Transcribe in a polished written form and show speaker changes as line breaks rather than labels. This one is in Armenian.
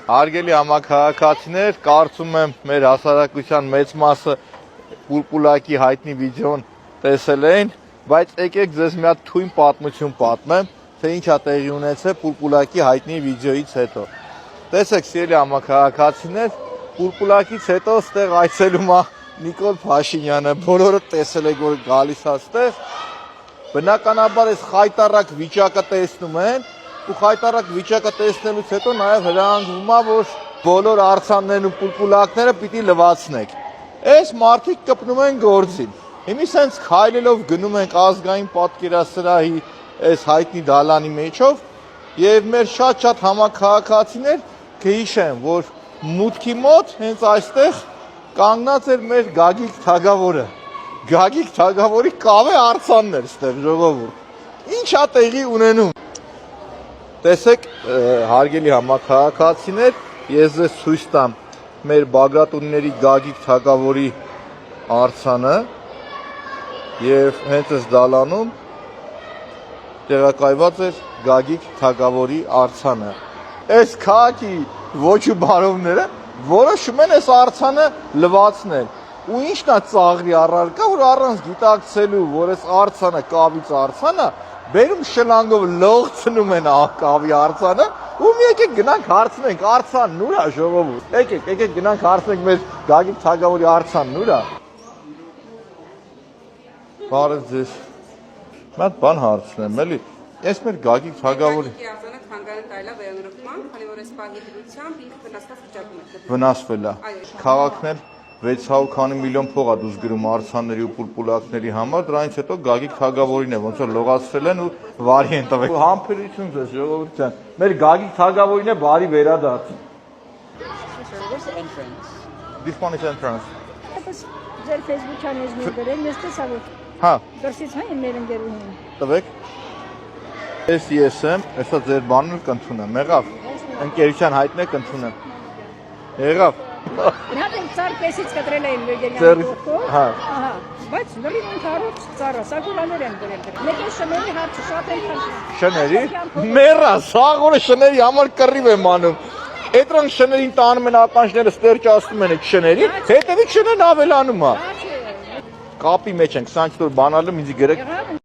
Հարգելի համաքաղաքացիներ, կարծում եմ մեր հասարակության մեծ մասը պուլպուլակի հայտնի վիդեոն տեսել էին, բայց եկեք ձեզ մի հատ թույն պատմություն պատմեմ, թե ինչ է տեղի ունեցել պուլպուլակի հայտնի վիդեոից հետո։ Տեսեք, սիրելի համաքաղաքացիներ, պուլպուլակից հետո ստեղ այցելում է Նիկոլ Փաշինյանը, բոլորը տեսել եք, որ գալիս է ստեղ։ Բնականաբար այս խայտառակ վիճակը տեսնում են, ու խայտառակ վիճակը տեսնելուց հետո նաև հրահանգվում է, որ բոլոր արձաններն ու պուլպուլակները պիտի լվացնեք։ Այս մարդիկ կպնում են գործին։ Հիմա սենց քայլելով գնում ենք ազգային պատկերասրահի այս հայտնի դալանի մեջով, եւ մեր շատ համաքաղաքացիներ կհիշեն, որ մուտքի մոտ հենց այստեղ կանգնած էր մեր Գագիկ Թագավորը։ Գագիկ Թագավորի կավե արձաններ ստեղ ժողովուրդ։ Ինչ է տեղի ունենում։ Տեսեք, հարգելի համաքաղաքացիներ, ես ձեզ ցույց տամ մեր Բագրատունիների Գագիկ Թագավորի արձանը եւ հենց այս դալանում տեղակայված էր Գագիկ Թագավորի արձանը։ Այս քաղաքի ոչ ու բարովները որոշում են այս արձանը լվացնել։ Ու ինչն է ծաղրի առարկա, որ առանց գիտակցելու, որ այս արձանը կավից արձանը, բերում շլանգով լողցնում են կավի արձանը, ու մի եկեք գնանք հարցնենք, արձանն ուր է ժողովուրդ։ Եկեք գնանք հարցնենք մեր Գագիկ Թագավորի արձանն ուր է։ Բարև ձեզ։ Մի հատ բան հարցնեմ, էլի։ Այս մեր Գագիկ Թագավորի
արձանը թանգարան տայլա վերանորոգման, քանի որ այս պահի դրությամբ ինքը վնասված վիճակում է։
Վնասվել է։ Քաղաքն էլ 600 քանի միլիոն փող է դուրս գրում արձանների ու պուլպուլակների համար, դրանից հետո Գագիկ Թագավորին է ոնց որ լողացրել են ու վարի են տվել։ Համբերություն ձեզ ժողովուրդ ջան։ Մեր Գագիկ Թագավորին է բարի վերադարձ։ This one is entrance.
Ձեր Facebook-յան ես մի գրել, ես տեսա որ։
Հա։
Դրսից հա մեր ընկերուհին։
Տվեք։ Ես եմ, հեսա ձեր բանն կընդունեմ։ Եղավ։ Ընկերության հայտնը կընդունեմ։ Եղավ։
Նա դեմ ծառ եսից կտրել էին Լեգենյանի
Ծառի,
կողքով։
հա։
Ահա, բայց լրիվ ընդհանուր ծառը, սակուրաներ են գրել դրել։ Մեկ է շների հարցը շատ են քաշում։
Շների։ Մեռա, սաղորը շների համար կռիվ եմ անում։ Էդրան շներին տանում են ականջները ստերջացնում են այդ շներին, հետևից շներն ավելանում է։ Կապի մեջ ենք, 24 օր բանալը ինձ գրեք։